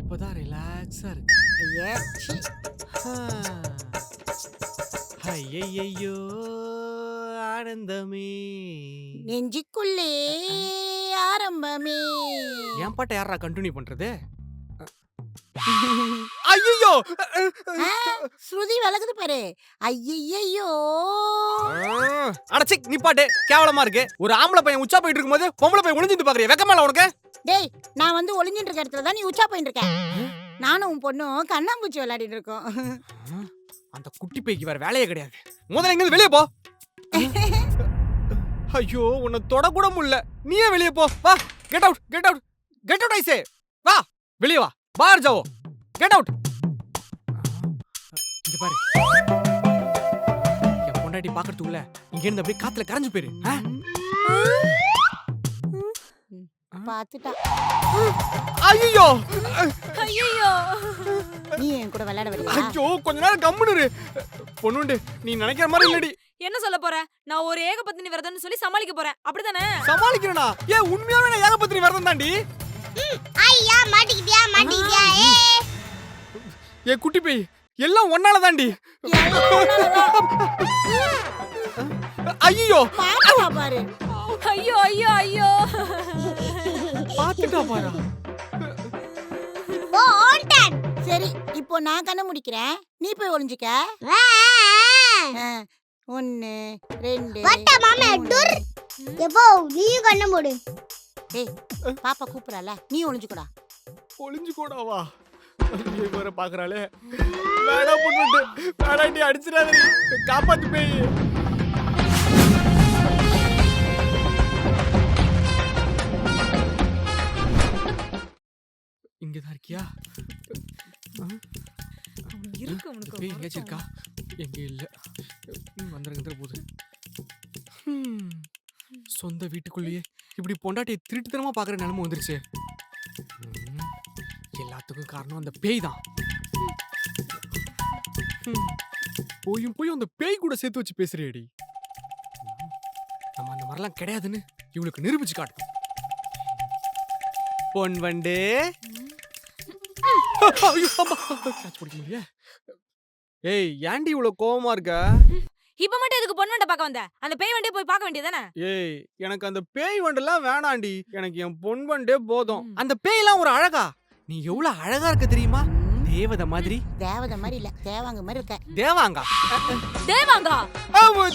இப்பதான் ரிலாக்ஸா இருக்கு. ஐயே, சீ. ஐயையோ ஆனந்தமே. நெஞ்சுக்குள்ளே ஆரம்பமே. என் பாட்டை யாரா கண்டினியூ பண்றது? ஐயோ ஆ, ஸ்ருதி விலகுது பாரு. ஐயையோ. அடச்சி நீ பாட்டு கேவலமா இருக்கு. ஒரு ஆம்பளை பையன் உச்சா போயிட்டு இருக்கும்போது பொம்பளை பையன் ஒளிஞ்சிட்டு பாக்குறியா? வெக்கமா இல்ல உனக்கு? டேய், நான் வந்து ஒளிஞ்சிட்டு இருக்க இடத்துல தான் நீ உச்சா போயிட்டு இருக்க. நானும் உன் பொண்ணும் கண்ணாம்பூச்சி விளையாடிட்டு இருக்கோம். அந்த குட்டி பேய்க்கு வேற வேலையே கிடையாது. முதல்ல இங்க வெளியே போ. ஐயோ உன்னை தொட கூட முடியல. நீயே வெளியே போ. வா, get out get out get out I say. வா வெளியே வா. பார் ஜாவோ. Get out. இங்க பாரு. என் பொண்டாட்டி பாக்குறதுக்குள்ள இங்க இருந்து அப்படியே காத்துல கரைஞ்சு போயிரு. பாத்துட்டா. ஐயோ ஐயோ நீ என் கூட விளையாட வரியா? ஐயோ கொஞ்ச நேரம் கம்முனு இரு. பொண்ணுண்டு நீ நினைக்கிற மாதிரி இல்லடி. என்ன சொல்ல போற? நான் ஒரு ஏகபத்தினி விரதம்னு சொல்லி சமாளிக்க போறேன். அப்படிதானே? சமாளிக்கிறேனா? ஏன் உண்மையாவே நான் ஏகபத்தினி விரதம் தாண்டி. ஐயா மாட்டிக்கிட்டியா? ஏ குட்டி பேய் எல்லாம் ஒன்னால தாண்டி. ஐயோ பாப்பா பாரு. ஐயோ ஐயோ ஐயோ பாத்துட்டா பாரா. சரி, இப்போ நான் கண்ண முடிக்கிறேன். நீ போய் ஒளிஞ்சுக்க. 1 2 எப்போ நீயும் கண்ண மூடு. ஏய், பாப்பா கூப்பிடறால, நீ ஒளிஞ்சுக்கடா. ஒளிஞ்சு கூடாவா? ஐயோ வேற பாக்குறாளே. வேணா பொண்ணுண்டு வேணாண்டி அடிச்சிடாதடி. காப்பாத்து பேய். இங்கதான் இருக்கியா? இருக்கு உனக்கு. பேய் எங்கேயாச்சும் இருக்கா? எங்க இல்ல. வந்துருங்க போகுது. சொந்த வீட்டுக்குள்ளேயே இப்படி பொண்டாட்டியை திருட்டுத்தனமா பாக்குற நிலைமை வந்துருச்சு. எல்லாத்துக்கும் காரணம் அந்த பேய் தான். போய் அந்த பேய் கூட சேர்த்து வச்சு பேசுறியடி. நம்ம அந்த மாதிரிலாம் கிடையாதுன்னு இவளுக்கு நிரூபிச்சு காட்டு. பொன் வண்டு. ஏய் ஏன்டி இவ்வளவு கோவமா இருக்க? இப்ப மட்டும் எதுக்கு பொண்ணு வண்ட பார்க்க வந்த? அந்த பேய் வண்டியை போய் பார்க்க வேண்டியதானே? ஏய் எனக்கு அந்த பேய் வண்டெல்லாம் வேணாண்டி. எனக்கு என் பொன் வண்டே போதும். அந்த பேய்லாம் ஒரு அழகா? நீ எவ்வளவு அழகா இருக்க தெரியுமா? தேவதை மாதிரி. தேவதை மாதிரி இல்ல, தேவாங்க மாதிரி இருக்க. தேவாங்கா? தேவாங்கா?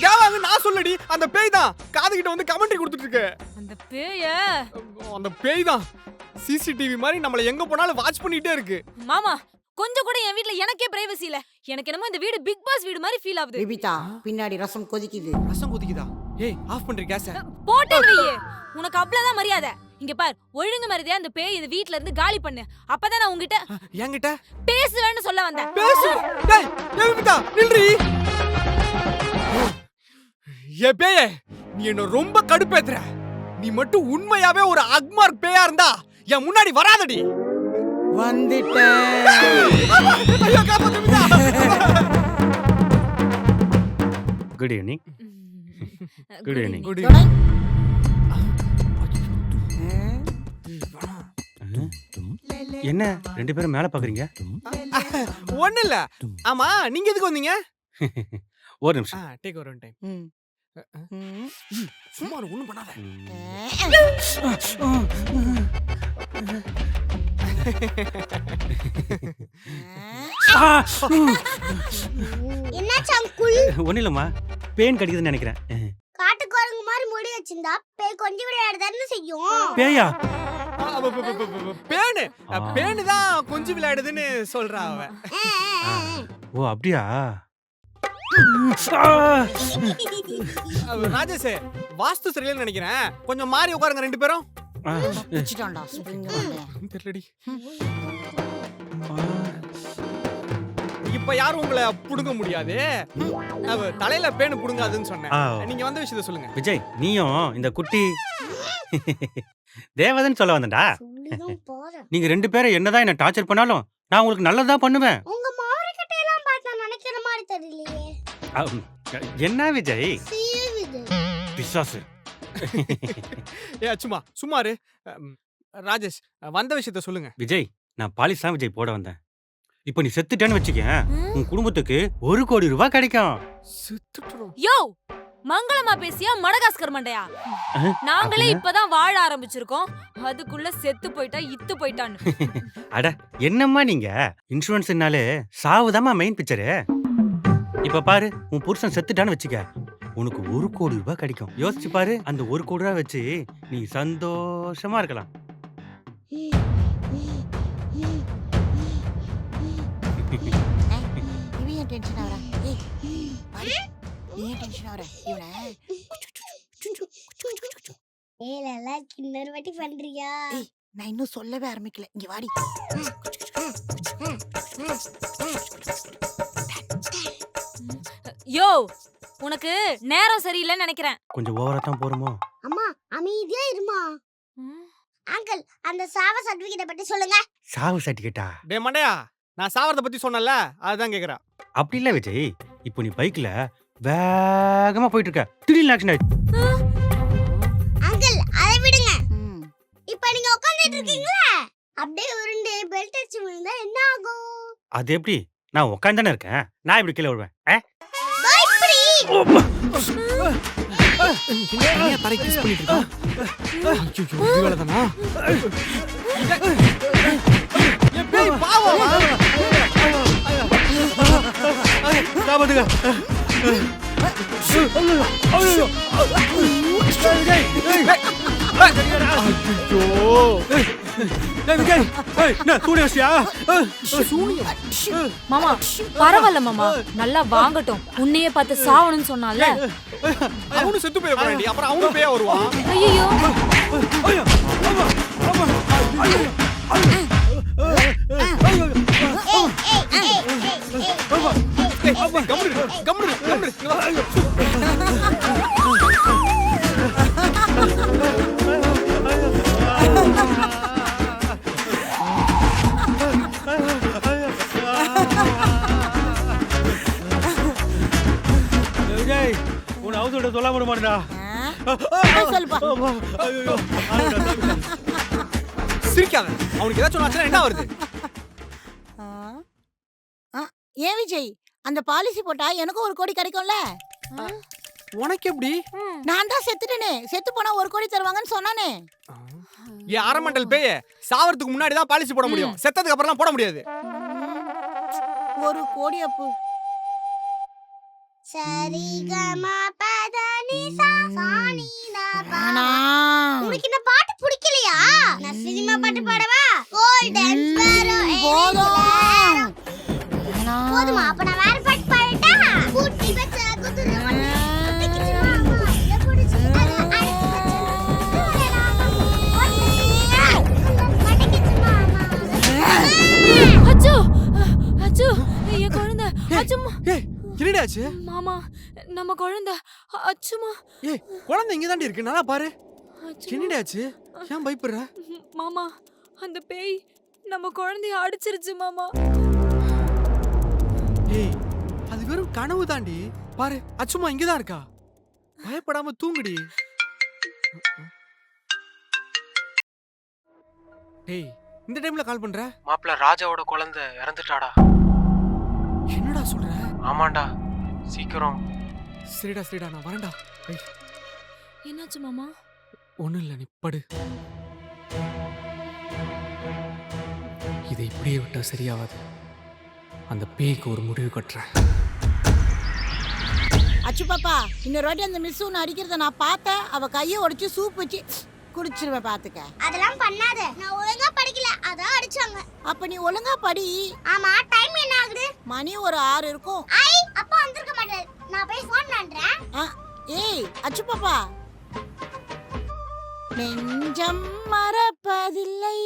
தேவாங்க நான் சொல்லடி. அந்த பேய் தான் காது கிட்ட வந்து கமெண்ட்ரி கொடுத்துட்டு இருக்கு. அந்த பேய அந்த பேய் தான் சிசிடிவி மாதிரி நம்மள எங்க போனாலும் வாட்ச் பண்ணிட்டே இருக்கு. மாமா, கொஞ்சம் கூட என் வீட்ல எனக்கே பிரைவசி இல்ல. எனக்கு என்னமோ இந்த வீடு பிக் பாஸ் வீடு மாதிரி ஃபீல் ஆகுது. விபிதா, பின்னாடி ரசம் கொதிக்குது. ரசம் கொதிக்குதா? ஏய் ஆஃப் பண்ற கேஸ. போட்டு வையே. உனக்கு அவ்வளவுதான் மரியாதை. இங்க பார், ஒழுங்கு மரியாதையா அந்த பேய் இந்த வீட்ல இருந்து காலி பண்ணு. அப்பதான் நான் உன்கிட்ட என்கிட்ட பேசுவேன்னு சொல்ல வந்தேன். பேசு. டேய் விபிதா நில்றி. ஏ பேயே, நீ என்ன ரொம்ப கடுப்பேத்துற. நீ மட்டும் உண்மையாவே ஒரு அக்மார்க் பேயா இருந்தா என் முன்னாடி வராதடி. வந்துட்டேன். ஐயோ காப்பாத்து Vibitha. Good evening. Good evening. Good evening. என்ன ரெண்டு பேரும் மேல பாக்குறீங்க? ஒண்ணு இல்ல. ஆமா நீங்க எதுக்கு வந்தீங்க? ஒரு நிமிஷம். டேக் ஒரு டைம். சும்மா ஒண்ணும் பண்ணாத. என்னாச்சு அங்குள்? ஒண்ணு இல்லம்மா, பேன் கடிக்குதுன்னு நினைக்கிறேன். காட்டுக்குரங்கு மாதிரி முடி வச்சிருந்தா பேய் கொஞ்சம் விளையாடுதானே செய்யும். பேயா? பேனு பேனு தான் கொஞ்சம் விளையாடுதுன்னு சொல்றா அவ. ஓ அப்படியா? ராஜேஷ் வாஸ்து சரியில்லைன்னு நினைக்கிறேன். கொஞ்சம் மாறி உட்காருங்க ரெண்டு பேரும். பிச்சிட்டான்டா ஸ்ப்ரிங் வந்து. தெரியலடி. இப்ப யாரும் உங்களை புடுங்க முடியாது. அவ தலையில பேனு புடுங்காதுன்னு சொன்னேன். நீங்க வந்த விஷயத்தை சொல்லுங்க. விஜய், நீயும் இந்த குட்டி தேவதன் சொல்ல வந்தடா. நீங்க ரெண்டு பேரும் என்னதான் என்ன டார்ச்சர் பண்ணாலும் நான் உங்களுக்கு நல்லதா பண்ணுவேன். உங்க மாவரை கட்டையெல்லாம் பார்த்தா நினைக்கிற மாதிரி தெரியலையே. என்ன விஜய்? சீவிது. பிசாசு. ஏ சும்மா சும்மாரு. ராஜேஷ் வந்த விஷயத்தை சொல்லுங்க. விஜய், நான் பாலிஸ் தான் விஜய் போட வந்தேன். இப்போ நீ செத்துட்டேன்னு வச்சுக்க, ம்? உன் குடும்பத்துக்கு 1 கோடி ரூபாய் கிடைக்கும். செத்துட்டுறோம். யோ மங்களமா பேசியா மடகாஸ்கர் மண்டையா? நாங்களே அப்படின்னா? இப்பதான் வாழ ஆரம்பிச்சிருக்கோம், அதுக்குள்ள செத்து போயிட்டா இத்து போயிட்டான்னு. அட என்னம்மா நீங்க, இன்சூரன்ஸ்னாலே சாவுதாம்மா மெயின் பிக்சரு. இப்ப பாரு, உன் புருஷன் செத்துட்டான்னு வச்சுக்க, உனக்கு 1 கோடி ரூபாய் கிடைக்கும். யோசிச்சு பாரு, அந்த 1 கோடி ரூபாய் வச்சு நீ சந்தோஷமா இருக்கலாம். இவன் ஏன் டென்ஷன் ஆகுறா? ஏய் பாரு, நீ ஏன் டென்ஷன் ஆகுற? இவனை நல்லா இன்னொரு வாட்டி பண்றியா? ஏய், நான் இன்னும் சொல்லவே ஆரம்பிக்கல. இங்க வாடி. யோ உனக்கு நேரம் சரியில்லைன்னு நினைக்கிறேன். கொஞ்சம் ஓவரா தான் போறோமோ? அம்மா அமைதியா இருமா. அங்கிள் அந்த சாவ சர்டிபிகேட்ட பத்தி சொல்லுங்க. சாவு சர்டிபிகேட்டா? டேய் மண்டையா, நான் சாவறத பத்தி சொன்னல, அதுதான் கேக்குறா. அப்படி இல்ல விஜய், இப்போ நீ பைக்ல வேகமா போயிட்டு இருக்க, திடீர்னு ஆக்சிடென்ட் ஆயிடுச்சு. அங்கிள் அதை விடுங்க. ம். இப்போ நீங்க உட்கார்ந்துட்டு இருக்கீங்களா? அப்படியே உருண்டு பெல்ட் அடிச்சு விழுந்தா என்ன ஆகும்? அது எப்படி? நான் உட்காந்துதானே இருக்கேன், நான் இப்படி கீழே விழுவேன்? என்ன தரை கிஸ் பண்ணிட்டு இருக்கா? ஐயோ, இது வேலைதானா? என் பேய் பாவமா? காப்பாத்துங்க. ஐயோ. மாமா பரவாயில்ல மாமா, நல்லா வாங்கட்டும். உன்னையே பார்த்து சாவணும்னு சொன்னால. அவனு செத்து போய் போறான்டி, அப்புறம் அவனு பேயா வருவான். ஐயோ விஜய், உன் ஹவுஸோட சொல்ல விட மாட்டேடா. சொல்லுப்பா. சிரிக்காத, அவனுக்கு ஏதாச்சும் ஆச்சுன்னா என்ன வருது? ஆ? ஆ, ஏன் விஜய், அந்த பாலிசி போட்டா எனக்கும் 1 கோடி கிடைக்கும்ல? உனக்கு எப்படி? நான் தான் செத்துட்டேனே, செத்து போனா 1 கோடி தருவாங்கன்னு சொன்னானே. ஏன் அரமண்டல் பேய, சாவறதுக்கு முன்னாடி தான் பாலிசி போட முடியும், செத்ததுக்கு அப்புறம் போட முடியாது. 1 கோடி அப்பு. சரி கமா பதனி சா சாணி நா பா. ஆனா உங்களுக்கு இந்த பாட்டு பிடிக்கலையா? நான் சினிமா பாட்டு பாடவா? Golden Sparrow. போதும். போதுமா? அப்ப நான் வேற பாட்டு பாடட்டா? கூட்டி வச்ச குதிரை வண்டி ஒட்டிக்கிச்சு மாமா, இத புடிச்சு அது அடிச்சு வச்சு மாமா. அச்சோ அச்சோ என் குழந்தை. அச்சுமா ஏய், என்னடா ஆச்சு? மாமா நம்ம குழந்தை. அச்சுமா ஏய், குழந்தை இங்க தாண்டி இருக்கு, நல்லா பாரு. அச்சுமா. என்னடா ஆச்சு? ஏன் பயப்படுற? மாமா அந்த பேய் நம்ம குழந்தைய அடிச்சிருச்சு மாமா. ஏய், அது வெறும் கனவு தாண்டி. பாரு, அச்சுமா இங்க தான் இருக்கா. பயப்படாம தூங்குடி. ஏய், இந்த டைம்ல கால் பண்ற? மாப்பிள்ள ராஜாவோட குழந்தை இறந்துட்டாடா. என்னடா சொல்ற? ஆமாண்டா, சீக்கிரம். சரிடா சரிடா, நான் வரேன்டா. ஏய், என்னாச்சு மாமா? ஒண்ணும் இல்ல, நீ படு. இதை இப்படியே விட்டா சரியாவாது. அந்த பேய்க்கு ஒரு முடிவு கட்டுறேன். அச்சு பாப்பா, இன்னொரு வாட்டி அந்த மிஸ் உன்னை அடிக்கிறத நான் பார்த்தேன். அவ கையை உடைச்சு சூப் வச்சு குடிச்சிருவேன், பாத்துக்க. அதெல்லாம் பண்ணாத, நான் ஒழுங்கா படிக்கல, அதான் அடிச்சாங்க. அப்ப நீ ஒழுங்கா படி. ஆமா, டைம் என்ன ஆகுது? மணி ஒரு 6 இருக்கும். ஐ, அப்பா வந்திருக்க மாட்டாரு, நான் போய் ஃபோன் பண்றேன். ஏய் அச்சு பாப்பா, நெஞ்சம் மறப்பதில்லை,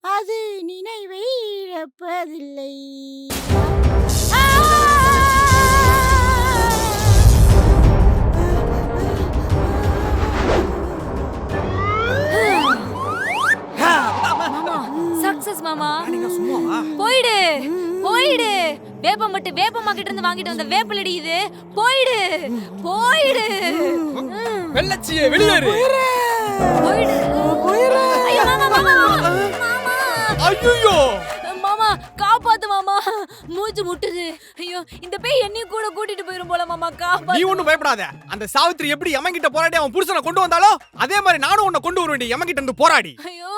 அது நினைவை இழப்பதில்லை. மாமா சக்சஸ் மாமா. நீங்க சும்மாவா? போயிடு போயிடு. வேப்பம்மா கிட்ட இருந்து வாங்கிட்டு வந்த வேப்பலடி இது. போயிடு போயிடு. வெள்ளச்சியே வெளியேறு. போயிடு. ஐயோ மாமா மாமா மாமா. ஐயோ மாமா காப்பாத்து மாமா, மூச்சு முட்டுது. ஐயோ இந்த பேய் என்னையும் கூட கூட்டிட்டு போயிரும் போல மாமா, நீ காப்பாத்து. ஒண்ணும் பயப்படாத. அந்த சாவித்திரி எப்படி யமன்கிட்ட போராடி அவன் புருஷனை கொண்டு வந்தாலோ அதே மாதிரி நானும் உன்னை கொண்டு வருவேன் யமன்கிட்ட இருந்து போராடி. ஐயோ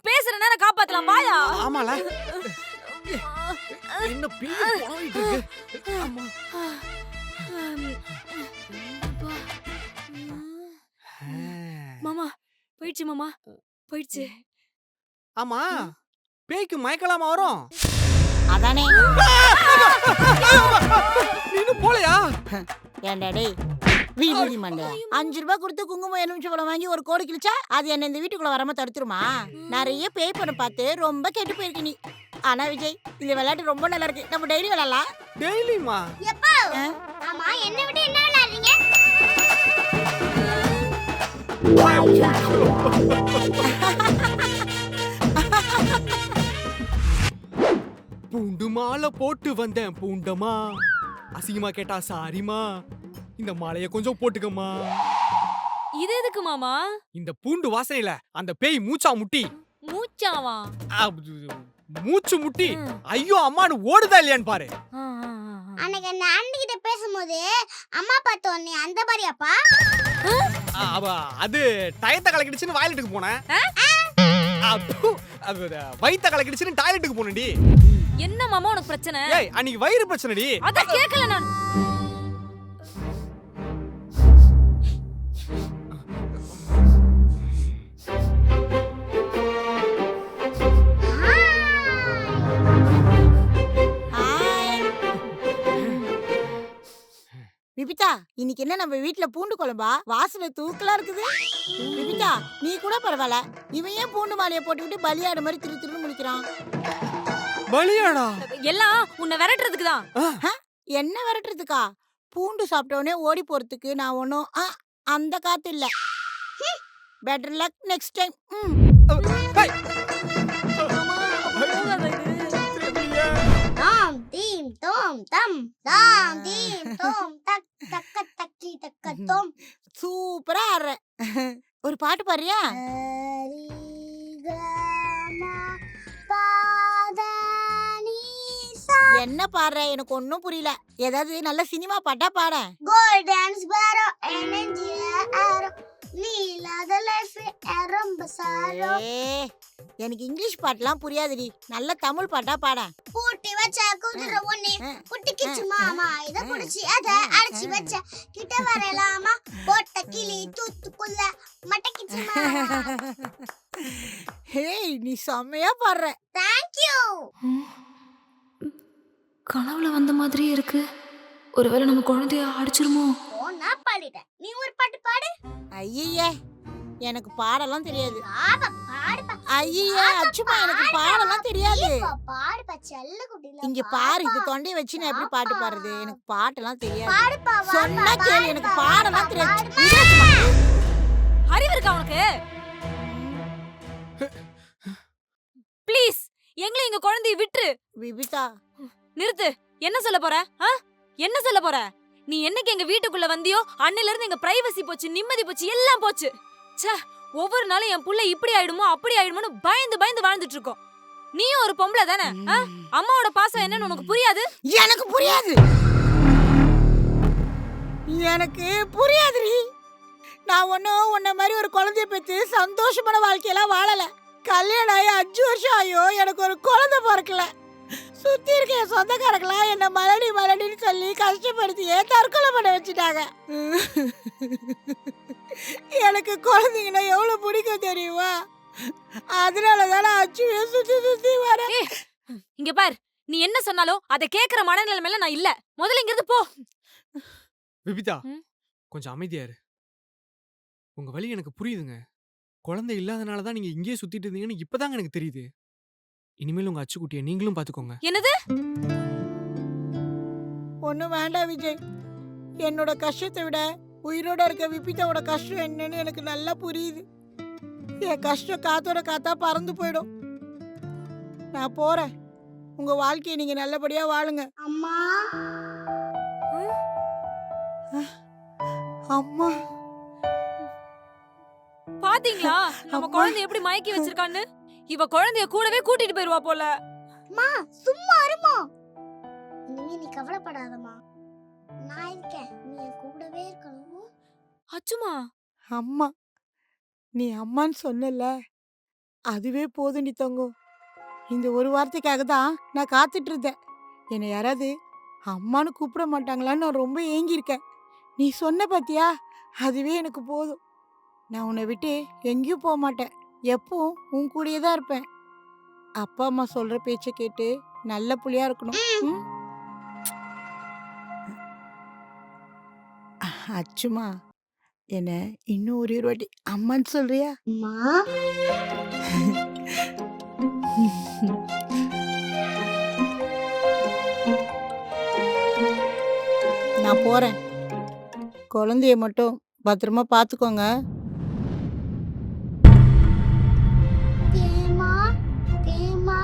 பேசுற நேரம் காப்பாத்தலாம் வாயா. ஆமால என்ன பிள்ளை போயிட்டு இருக்கு. ஆமா. மாமா போயிடுச்சு மாமா, போயிடுச்சு. ஆமா பேய்க்கு மயக்கலாமா வரும்? அதானே. நீனும் போலையா? ஏன்டா டேய் வீதி மண்டை, 5 ரூபாய் கொடுத்து குங்குமம் எலுமிச்சை பழம் வாங்கி ஒரு கோடு கிழிச்சா அது என்ன இந்த வீட்டுக்குள்ள வராம தடுத்துருமா? நிறைய பேய் பண்ண பார்த்து ரொம்ப கெட்டு போயிருக்கு நீ. ஆனா விஜய், இந்த விளையாட்டு ரொம்ப நல்லா இருக்கு, நம்ம டெய்லி விளையாடலாம். டெய்லிமா? எப்போ ஆமா என்ன விட்டு என்ன விளையாடுறீங்க? பூண்டு மாலை போட்டு வந்தேன் பூண்டமா, அசிங்கமா கேட்டா சாரிமா, இந்த மாலைய கொஞ்சம் போட்டுக்கம்மா. இது எதுக்கு மாமா? இந்த பூண்டு வாசனையில அந்த பேய் மூச்சா முட்டி மூச்சாவா? மூச்சு முட்டி ஐயோ அம்மானு ஓடுதா இல்லையான்னு பாரு. அன்னைக்கு அந்த ஆண்டி கிட்ட பேசும்போது அம்மா பார்த்தோன்னே அந்த மாதிரியாப்பா? அது டயத்தை கலக்கிடுச்சுன்னு வாயிலட்டுக்கு போனேன். வயித்த கலக்கிடுச்சுன்னு டாய்லெட்டுக்கு போனேன்டி. என்ன மாமா உனக்கு பிரச்சனை? ஏய் அன்னைக்கு வயிறு பிரச்சனைடி. அத கேக்கல நான். விபிதா, இன்னைக்கு என்ன நம்ம வீட்ல பூண்டு குழம்பா? வாசனை தூக்கலா இருக்குது. விபிதா நீ கூட பரவாயில்ல, இவன் ஏன் பூண்டு மாலையை போட்டுக்கிட்டு பலியாடு மாதிரி திரு திருன்னு முடிக்கிறான்? பலியாடா? எல்லாம் உன்னை விரட்டுறதுக்கு தான். என்ன விரட்டுறதுக்கா? பூண்டு சாப்பிட்டவனே ஓடி போறதுக்கு நான் ஒன்னும் அந்த காத்து இல்ல. Better luck next time. தாம் தீம் தோம் தம் தாம் தீம் தோம் தக் தக்க தக்கி தக்க தோம். சூப்பரா ஆடுற. ஒரு பாட்டு பாடுறியா? என்ன பாடுற? எனக்கு ஒன்னும் புரியல. ஏதாவது நல்ல சினிமா பாட்டா பாட. கோல்டன் ஸ்பேரோ எனர்ஜி ஆரோ நீலாத லைஃப் ரொம்ப சாரோ. எனக்கு இங்கிலீஷ் பாட்டுலாம் புரியாதுடி, நல்ல தமிழ் பாட்டா பாட. பூட்டி வச்ச குதிரை ஒண்ணு புட்டிக்கிச்சு மாமா, இத புடிச்சு அத அடிச்சு வச்ச கிட்ட வரலாமா, போட்ட கிளி தூத்துக்குள்ள மடக்கிச்சு மாமா. ஹேய் நீ செம்மையா பாடுற. Thank you. கனவுல வந்த மாதிரியே இருக்கு. ஒருவேளை நம்ம குழந்தைய அடிச்சிருமோ? நான் பாடிட்டேன், நீ ஒரு பாட்டு பாடு. ஐயே எனக்கு பாடலாம் தெரியாது. பாப்பா பாடுப்பா. ஐயே அச்சுமா எனக்கு பாடலாம் தெரியாது. பாடுப்பா செல்ல குட்டில. இங்க பாரு, இது தொண்டைய வச்சு நான் எப்படி பாட்டு பாடுறது? எனக்கு பாட்டெல்லாம் தெரியாது. பாடுப்பா சொன்னா கேளு, எனக்கு பாடலாம் தெரியாது. அறிவு இருக்கா உனக்கு? ப்ளீஸ் எங்களை எங்க குழந்தைய விட்டுரு. விபிதா நிறுத்து. என்ன சொல்ல போற? என்ன சொல்ல போற? நீ என்னைக்கு எங்க வீட்டுக்குள்ள வந்தியோ அன்னையில இருந்து எங்க பிரைவசி போச்சு, நிம்மதி போச்சு, எல்லாம் போச்சு. ச்சே, ஒவ்வொரு நாளும் என் புள்ள இப்படி ஆயிடுமோ அப்படி ஆயிடுமோன்னு பயந்து பயந்து வாழ்ந்துட்டு இருக்கோம். நீயும் ஒரு பொம்பளை தானே? அம்மாவோட பாசம் என்னன்னு உனக்கு புரியாது? எனக்கு புரியாது, எனக்கு புரியாதுடி. நான் ஒன்னும் உன்ன மாதிரி ஒரு குழந்தைய பெற்று சந்தோஷமான வாழ்க்கையெல்லாம் வாழல. கல்யாணம் ஆகி 5 வருஷம் ஆயோ எனக்கு ஒரு குழந்தை பிறக்கல. சுத்தி இருக்க என் சொந்தக்காரங்களா என்ன மலடி மலடின்னு சொல்லி கஷ்டப்படுத்தி தற்கொலை பண்ண வச்சுட்டாங்க. எனக்கு குழந்தைங்கன்னா எவ்வளவு பிடிக்கும் தெரியுமா? அதனாலதானே அச்சுவே சுத்தி சுத்தி வர. இங்க பார், நீ என்ன சொன்னாலும் அதை கேக்குற மனநிலைமையில நான் இல்ல. முதல்ல இங்க இருந்து போ. விபிதா கொஞ்சம் அமைதியா இரு. உங்க வலி எனக்கு புரியுதுங்க. குழந்தை இல்லாதனாலதான் நீங்க இங்கேயே சுத்திட்டு இருந்தீங்கன்னு இப்பதாங்க எனக்கு தெரியுது. இனிமேல் உங்க அச்சுக்குட்டியை நீங்களும் பாத்துக்கோங்க. என்னது? ஒண்ணும் வேண்டாம் விஜய். என்னோட கஷ்டத்தை விட உயிரோட இருக்க விபிதாவோட கஷ்டம் என்னன்னு எனக்கு நல்லா புரியுது. என் கஷ்டம் காத்தோட காத்தா பறந்து போயிடும். நான் போறேன். உங்க வாழ்க்கையை நீங்க நல்லபடியா வாழுங்க. அம்மா அம்மா பாத்தீங்களா நம்ம குழந்தை எப்படி மயக்கி வச்சிருக்கான்னு? இவ குழந்தைய கூடவே கூட்டிட்டு போயிருவா போல. அம்மா சும்மா இருமா. இனிமே நீ கவலைப்படாதம்மா. நான் இருக்கேன். நீ என் கூடவே இருக்கணும். அச்சுமா, அம்மா நீ அம்மான்னு சொன்னல, அதுவே போதும். நீ தங்கம், இந்த ஒரு வார்த்தைக்காக தான் நான் காத்துட்டு இருந்தேன். என்னை யாராவது அம்மான்னு கூப்பிட மாட்டாங்களான்னு நான் ரொம்ப ஏங்கியிருக்கேன். நீ சொன்ன பாத்தியா, அதுவே எனக்கு போதும். நான் உன்னை விட்டு எங்கேயும் போக மாட்டேன். எப்பவும் உன் கூடயே தான் இருப்பேன். அப்பா அம்மா சொல்ற பேச்சை கேட்டு நல்ல புள்ளையா இருக்கணும். ம்? அச்சுமா, என்ன இன்னும் ஒரே ஒரு வாட்டி அம்மான்னு சொல்றியா? அம்மா நான் போறேன். குழந்தைய மட்டும் பத்திரமா பார்த்துக்கோங்க. பேமா பேமா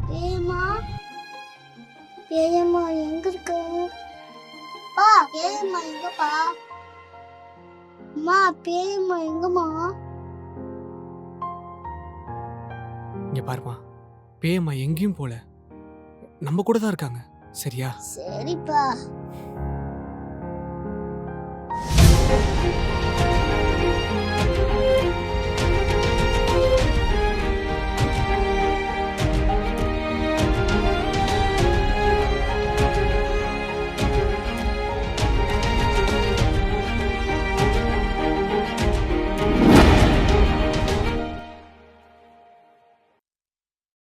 பேமா பேயம்மா எங்க இருக்கு? பா பேயம்மா எங்கப்பா? அம்மா பேயம்மா எங்கம்மா? இங்க பாருமா, பேயம்மா எங்கேயும் போல, நம்ம கூட தான் இருக்காங்க. சரியா? சரிப்பா.